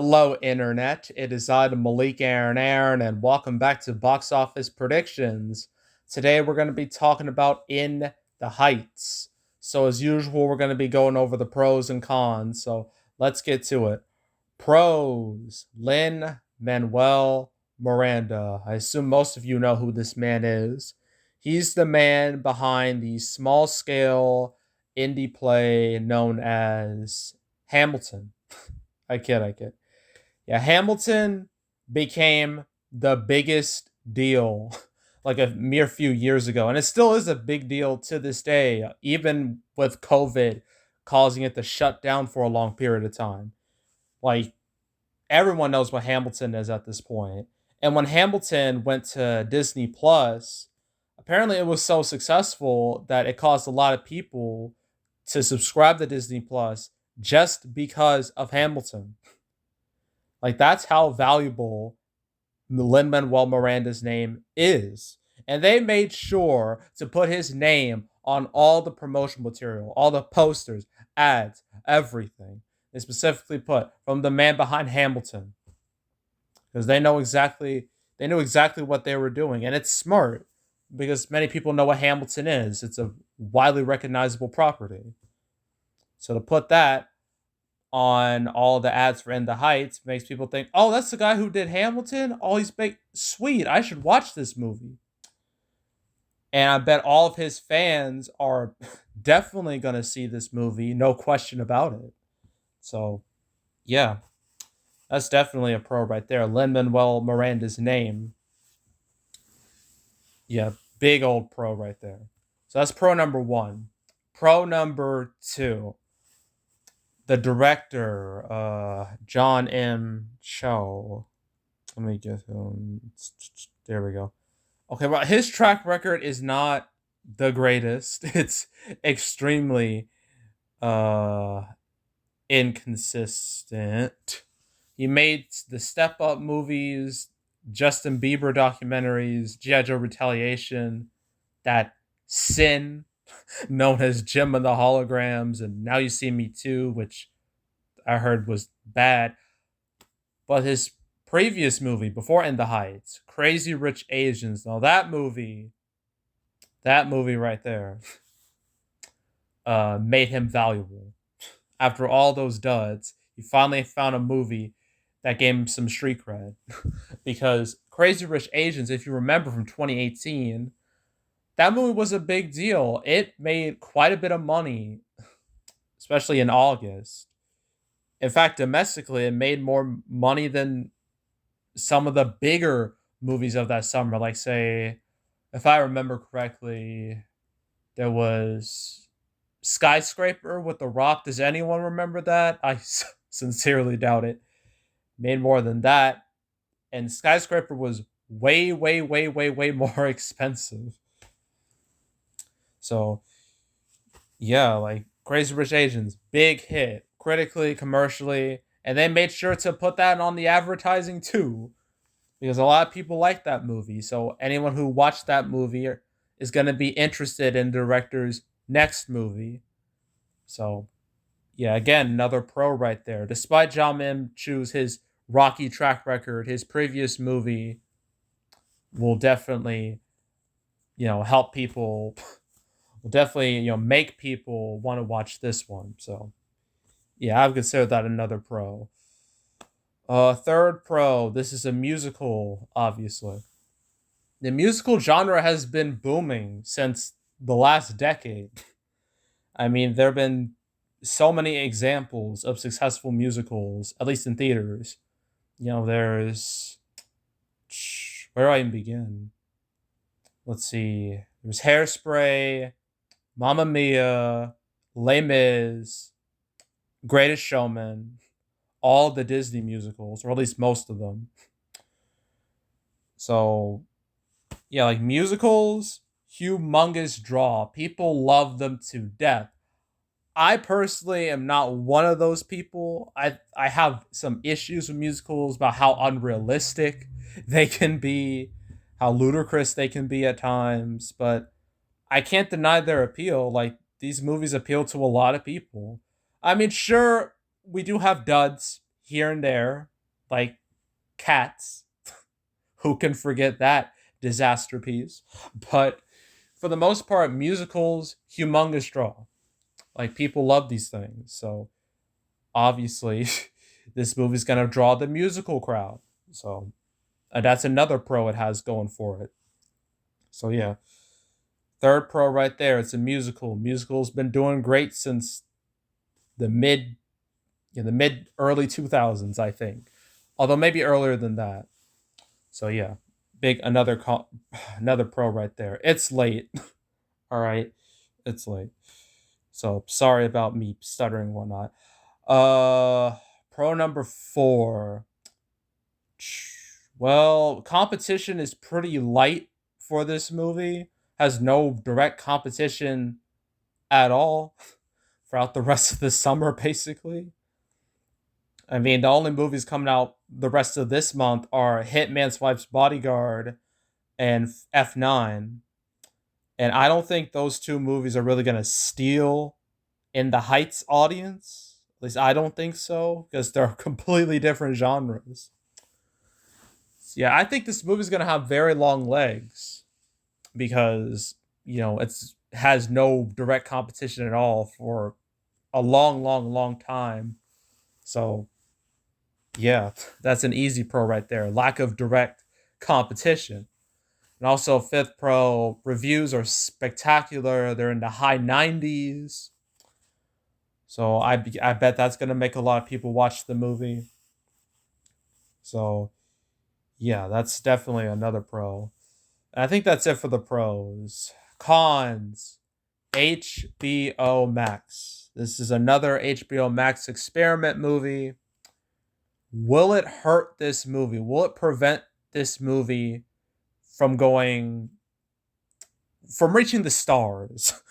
Hello, Internet. It is I, the Malik Aaron, and welcome back to Box Office Predictions. Today, we're going to be talking about In the Heights. So, as usual, we're going to be going over the pros and cons. So, let's get to it. Pros: Lin Manuel Miranda. I assume most of you know who this man is. He's the man behind the small scale indie play known as Hamilton. I kid. Yeah, Hamilton became the biggest deal like a mere few years ago, and it still is a big deal to this day, even with COVID causing it to shut down for a long period of time. Like, everyone knows what Hamilton is at this point. And when Hamilton went to Disney Plus, apparently it was so successful that it caused a lot of people to subscribe to Disney Plus just because of Hamilton. Like, that's how valuable Lin Manuel Miranda's name is. And they made sure to put his name on all the promotional material, all the posters, ads, everything. They specifically put from the man behind Hamilton because they knew exactly what they were doing, and it's smart because many people know what Hamilton is. It's a widely recognizable property. So to put that on all the ads for In the Heights makes people think, oh, that's the guy who did Hamilton. Oh, he's big. Sweet. I should watch this movie. And I bet all of his fans are definitely going to see this movie. No question about it. So, yeah, that's definitely a pro right there. Lin Manuel Miranda's name. Yeah, big old pro right there. So that's pro number one. Pro number two, the director, John M. Cho. Let me get him. There we go. Okay, well, his track record is not the greatest. It's extremely uh inconsistent. He made the Step Up movies, Justin Bieber documentaries, G.I. Joe Retaliation, that Sin, known as Jim and the Holograms, and Now You See Me Too, which I heard was bad. But his previous movie, before In the Heights, Crazy Rich Asians, now that movie right there, made him valuable. After all those duds, he finally found a movie that gave him some street cred. Because Crazy Rich Asians, if you remember from 2018, that movie was a big deal. It made quite a bit of money, especially in August. In fact, domestically, it made more money than some of the bigger movies of that summer. Like, say, if I remember correctly, there was Skyscraper with The Rock. Does anyone remember that? I sincerely doubt it. Made more than that. And Skyscraper was way, way, way, way, way more expensive. So, yeah, like Crazy Rich Asians, big hit, critically, commercially. And they made sure to put that on the advertising too, because a lot of people like that movie. So anyone who watched that movie is going to be interested in the director's next movie. So, yeah, again, another pro right there. Despite John Mim choose his rocky track record, his previous movie will definitely, help people, will definitely, make people want to watch this one. So, yeah, I would consider that another pro. Third pro, this is a musical, obviously. The musical genre has been booming since the last decade. I mean, there have been so many examples of successful musicals, at least in theaters. There's where do I even begin? Let's see. There's Hairspray, Mamma Mia, Les Mis, Greatest Showman, all the Disney musicals, or at least most of them. So, yeah, like musicals, humongous draw. People love them to death. I personally am not one of those people. I have some issues with musicals about how unrealistic they can be, how ludicrous they can be at times, but I can't deny their appeal. Like, these movies appeal to a lot of people. I mean, sure, we do have duds here and there, like Cats. Who can forget that disaster piece? But for the most part, musicals, humongous draw. Like people love these things. So obviously, this movie's gonna draw the musical crowd. So that's another pro it has going for it. So yeah, third pro right there. It's a musical. Musical's been doing great since the mid early 2000s, I think. Although maybe earlier than that. So yeah, big another pro right there. It's late. All right, it's late. So sorry about me stuttering and whatnot. Pro number four. Well, competition is pretty light for this movie. Has no direct competition at all throughout the rest of the summer, basically. I mean, the only movies coming out the rest of this month are Hitman's Wife's Bodyguard and F9. And I don't think those two movies are really going to steal in the Heights audience. At least I don't think so, because they're completely different genres. So yeah, I think this movie's going to have very long legs because, it's has no direct competition at all for a long, long, long time. So yeah, that's an easy pro right there. Lack of direct competition. And also, fifth pro, reviews are spectacular. They're in the high 90s. So I bet that's going to make a lot of people watch the movie. So yeah, that's definitely another pro. And I think that's it for the pros. Cons, HBO Max. This is another HBO Max experiment movie. Will it hurt this movie? Will it prevent this movie from going from reaching the stars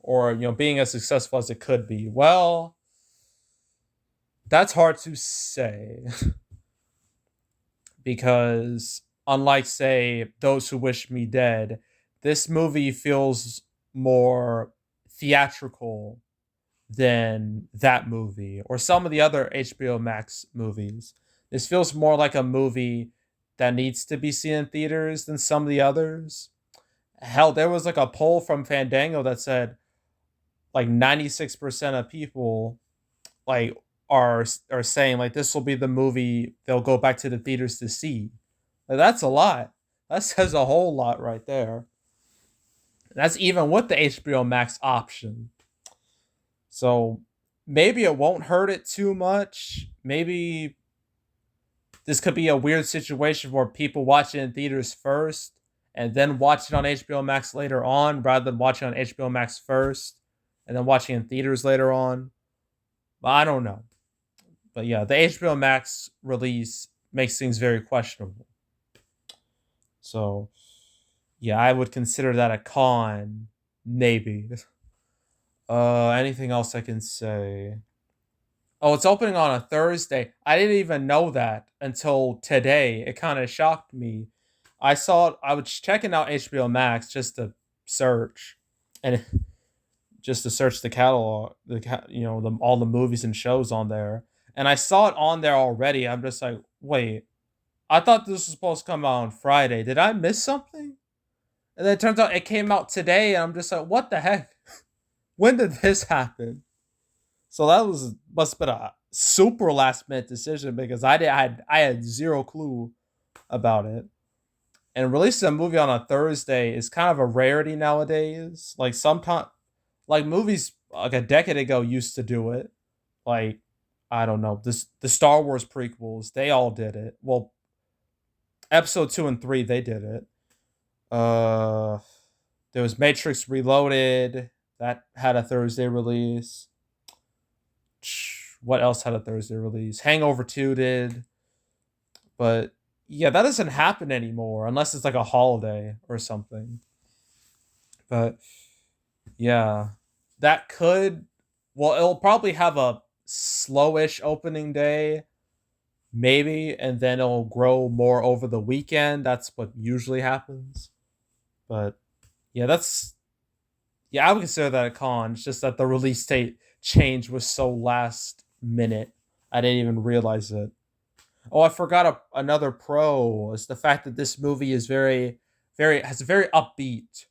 or being as successful as it could be? Well, that's hard to say because unlike say Those Who Wish Me Dead, this movie feels more theatrical than that movie or some of the other HBO Max movies. This feels more like a movie that needs to be seen in theaters than some of the others. Hell, there was like a poll from Fandango that said like 96% of people like are saying like this will be the movie they'll go back to the theaters to see. Like that's a lot. That says a whole lot right there. That's even with the HBO Max option. So maybe it won't hurt it too much. Maybe this could be a weird situation where people watch it in theaters first and then watch it on HBO Max later on rather than watching on HBO Max first and then watching in theaters later on. But I don't know. But yeah, the HBO Max release makes things very questionable. So yeah, I would consider that a con, maybe. Anything else I can say? Oh, it's opening on a Thursday. I didn't even know that until today. It kind of shocked me. I saw it, I was checking out HBO Max just to search and just to search the catalog, all the movies and shows on there. And I saw it on there already. I'm just like, wait, I thought this was supposed to come out on Friday. Did I miss something? And then it turns out it came out today, and I'm just like, what the heck? When did this happen? So that must have been a super last minute decision because I had zero clue about it. And releasing a movie on a Thursday is kind of a rarity nowadays. Like sometimes, like movies like a decade ago used to do it. Like I don't know, the Star Wars prequels, they all did it. Well, episode 2 and 3, they did it. Uh, there was Matrix Reloaded that had a Thursday release. What else had a Thursday release? Hangover 2 did. But yeah, that doesn't happen anymore unless it's like a holiday or something. But yeah, that could, well, it'll probably have a slowish opening day, maybe, and then it'll grow more over the weekend. That's what usually happens. But yeah, yeah, I would consider that a con. It's just that the release date change was so last minute. I didn't even realize it. Oh, I forgot another pro is the fact that this movie is has a very upbeat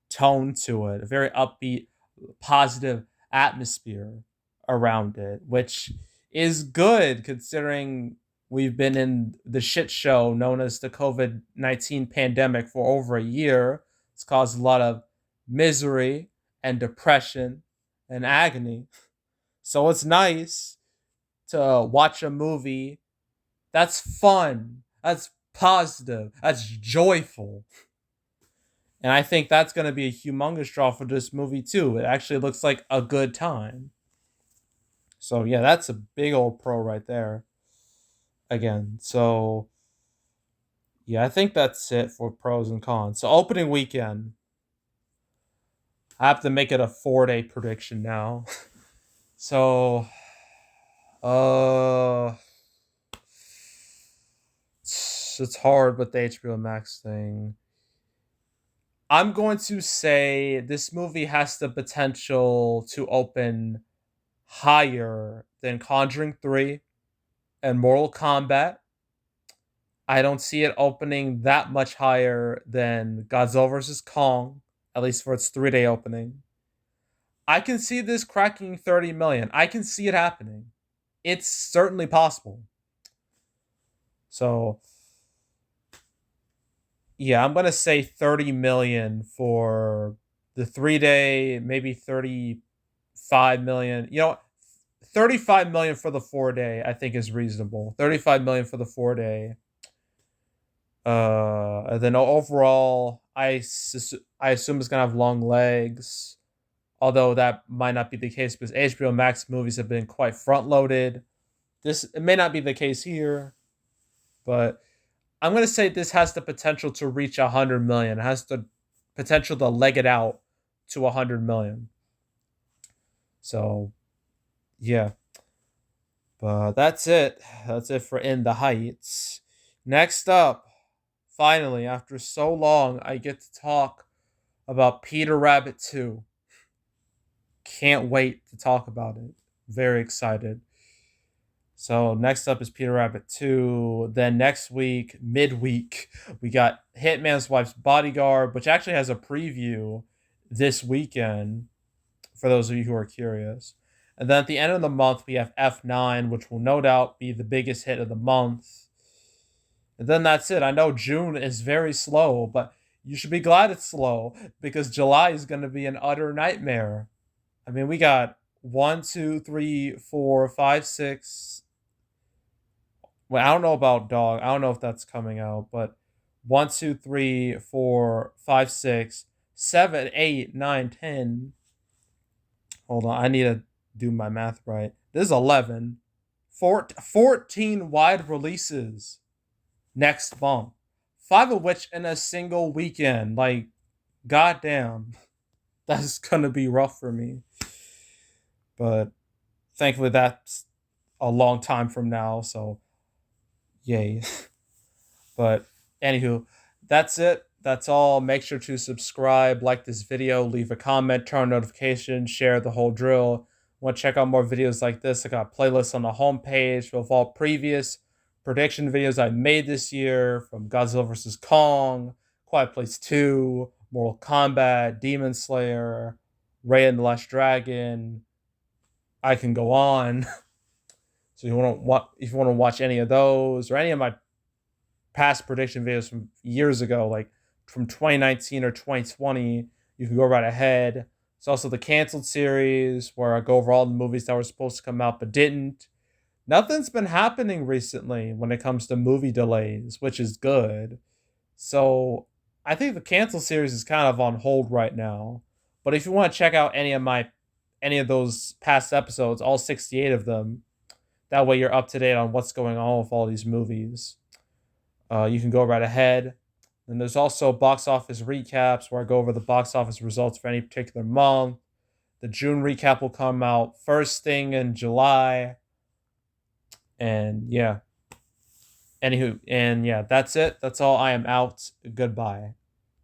tone to it, a very upbeat, positive atmosphere around it, which is good considering we've been in the shit show known as the COVID-19 pandemic for over a year. It's caused a lot of misery and depression and agony. So it's nice to watch a movie that's fun, that's positive, that's joyful. And I think that's going to be a humongous draw for this movie too. It actually looks like a good time. So yeah, that's a big old pro right there. Again, so yeah, I think that's it for pros and cons. So opening weekend, I have to make it a 4-day prediction now. So, uh, it's hard with the HBO Max thing. I'm going to say this movie has the potential to open higher than Conjuring 3 and Mortal Kombat. I don't see it opening that much higher than Godzilla vs. Kong, at least for its 3-day opening. I can see this cracking 30 million. I can see it happening. It's certainly possible. So, yeah, I'm going to say 30 million for the 3-day, maybe 35 million. 35 million for the 4-day, I think is reasonable. 35 million for the 4-day. And then overall, I assume it's gonna have long legs, although that might not be the case because HBO Max movies have been quite front loaded. It may not be the case here, but I'm gonna say this has the potential to reach 100 million. It has the potential to leg it out to 100 million. So yeah, but that's it. That's it for In the Heights. Next up, finally, after so long, I get to talk about Peter Rabbit 2. Can't wait to talk about it. Very excited. So next up is Peter Rabbit 2. Then next week, midweek, we got Hitman's Wife's Bodyguard, which actually has a preview this weekend for those of you who are curious. And then at the end of the month, we have F9, which will no doubt be the biggest hit of the month. And then that's it. I know June is very slow, but you should be glad it's slow because July is going to be an utter nightmare. I mean, we got one, two, three, four, five, six. Well, I don't know about Dog. I don't know if that's coming out, but one, two, three, four, five, six, seven, eight, nine, 10. Hold on. I need to do my math right. This is 11. 14 wide releases next month. 5 of which in a single weekend. Like, goddamn. That's going to be rough for me. But thankfully, that's a long time from now. So, yay. But, anywho, that's it. That's all. Make sure to subscribe, like this video, leave a comment, turn on notifications, share the whole drill. Want to check out more videos like this? I got playlists on the homepage with all previous prediction videos I made this year from Godzilla vs. Kong, Quiet Place 2, Mortal Kombat, Demon Slayer, Raya and the Last Dragon. I can go on. So if you want to watch any of those or any of my past prediction videos from years ago, like from 2019 or 2020, you can go right ahead. It's also the canceled series where I go over all the movies that were supposed to come out but didn't. Nothing's been happening recently when it comes to movie delays, which is good. So I think the cancel series is kind of on hold right now. But if you want to check out any of those past episodes, all 68 of them, that way you're up to date on what's going on with all these movies. You can go right ahead. And there's also box office recaps where I go over the box office results for any particular month. The June recap will come out first thing in July. And yeah. Anywho, and yeah, that's it. That's all. I am out. Goodbye.